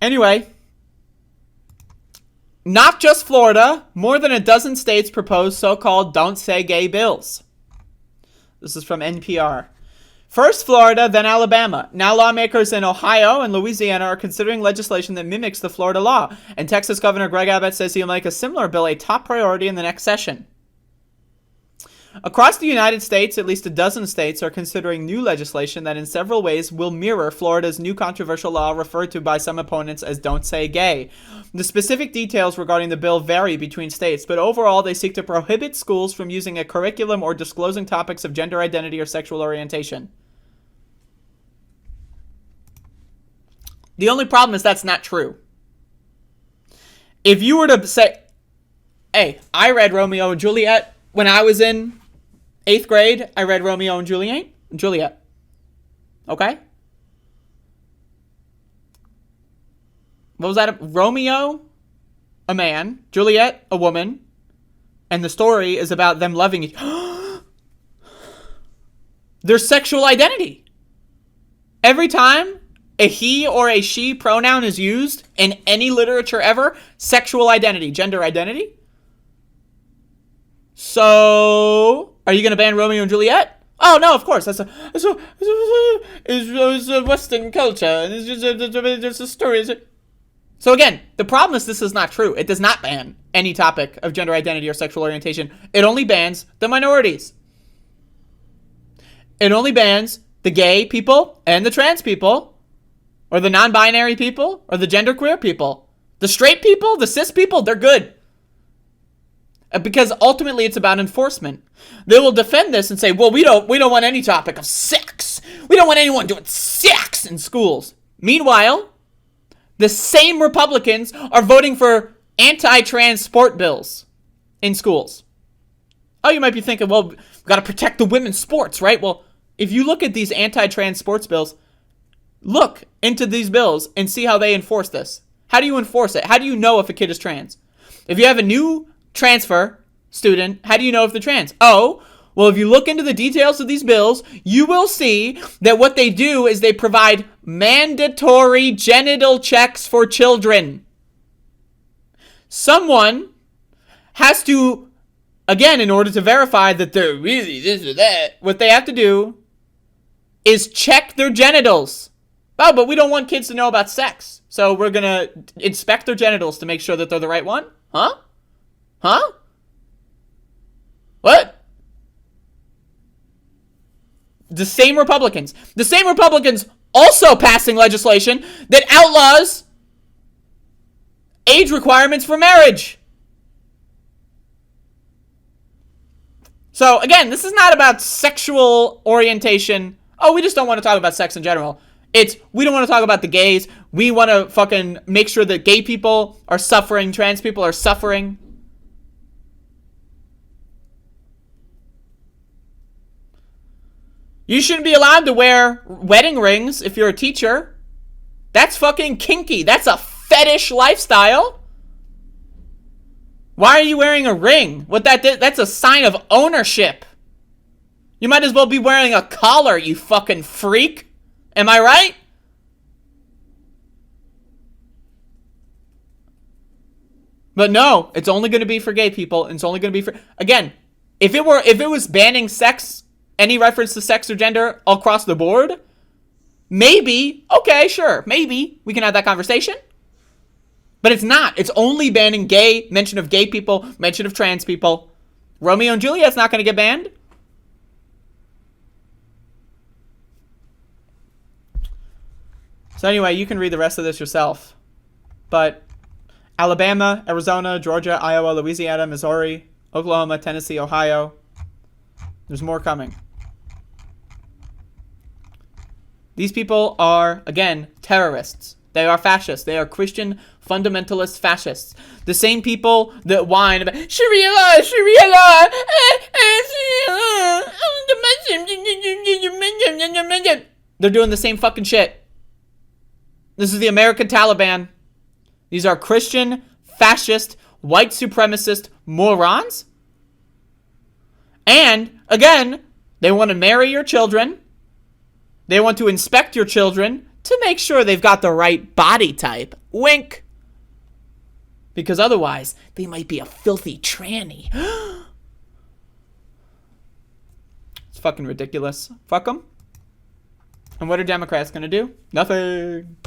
Anyway, not just Florida, more than a dozen states propose so-called Don't Say Gay bills. This is from NPR. First Florida, then Alabama. Now lawmakers in Ohio and Louisiana are considering legislation that mimics the Florida law, and Texas Governor Greg Abbott says he'll make a similar bill a top priority in the next session. Across the United States, at least a dozen states are considering new legislation that in several ways will mirror Florida's new controversial law referred to by some opponents as Don't Say Gay. The specific details regarding the bill vary between states, but overall they seek to prohibit schools from using a curriculum or disclosing topics of gender identity or sexual orientation. The only problem is that's not true. If you were to say, hey, I read Romeo and Juliet when I was in 8th grade. I read Romeo and Juliet. Okay? What was that? Romeo, a man. Juliet, a woman. And the story is about them loving each other. Their sexual identity. Every time a he or a she pronoun is used in any literature ever, sexual identity, gender identity. So, are you going to ban Romeo and Juliet? Oh, no, of course. It's a Western culture. It's a story. So again, the problem is this is not true. It does not ban any topic of gender identity or sexual orientation. It only bans the minorities. It only bans the gay people and the trans people, or the non-binary people, or the genderqueer people. The straight people, the cis people, they're good. Because ultimately it's about enforcement. They will defend this and say, well, we don't want any topic of sex. We don't want anyone doing sex in schools. Meanwhile, the same Republicans are voting for anti-trans sport bills in schools. Oh, you might be thinking, well, we've got to protect the women's sports, right? Well, if you look at these anti-trans sports bills, look into these bills and see how they enforce this. How do you enforce it? How do you know if a kid is trans? If you have a new transfer student, how do you know if they're trans? Oh, well, if you look into the details of these bills, you will see that what they do is they provide mandatory genital checks for children. Someone has to, again, in order to verify that they're really this or that, what they have to do is check their genitals. Oh, but we don't want kids to know about sex, so we're going to inspect their genitals to make sure that they're the right one? Huh? Huh? What? The same Republicans also passing legislation that outlaws age requirements for marriage. So again, this is not about sexual orientation. Oh, we just don't want to talk about sex in general. It's, we don't want to talk about the gays. We want to fucking make sure that gay people are suffering, trans people are suffering. You shouldn't be allowed to wear wedding rings if you're a teacher. That's fucking kinky. That's a fetish lifestyle. Why are you wearing a ring? That's a sign of ownership. You might as well be wearing a collar, you fucking freak. Am I right? But no, it's only going to be for gay people, and it's only going to be for, again, if it was banning sex, any reference to sex or gender across the board, maybe, okay, sure, maybe we can have that conversation. But it's not. It's only banning gay, mention of gay people, mention of trans people. Romeo and Juliet's not going to get banned. So anyway, you can read the rest of this yourself. But Alabama, Arizona, Georgia, Iowa, Louisiana, Missouri, Oklahoma, Tennessee, Ohio. There's more coming. These people are, again, terrorists. They are fascists. They are Christian fundamentalist fascists. The same people that whine about Sharia law, Sharia law. They're doing the same fucking shit. This is the American Taliban. These are Christian, fascist, white supremacist morons. And, again, they want to marry your children. They want to inspect your children to make sure they've got the right body type. Wink. Because otherwise, they might be a filthy tranny. It's fucking ridiculous. Fuck them. And what are Democrats gonna do? Nothing.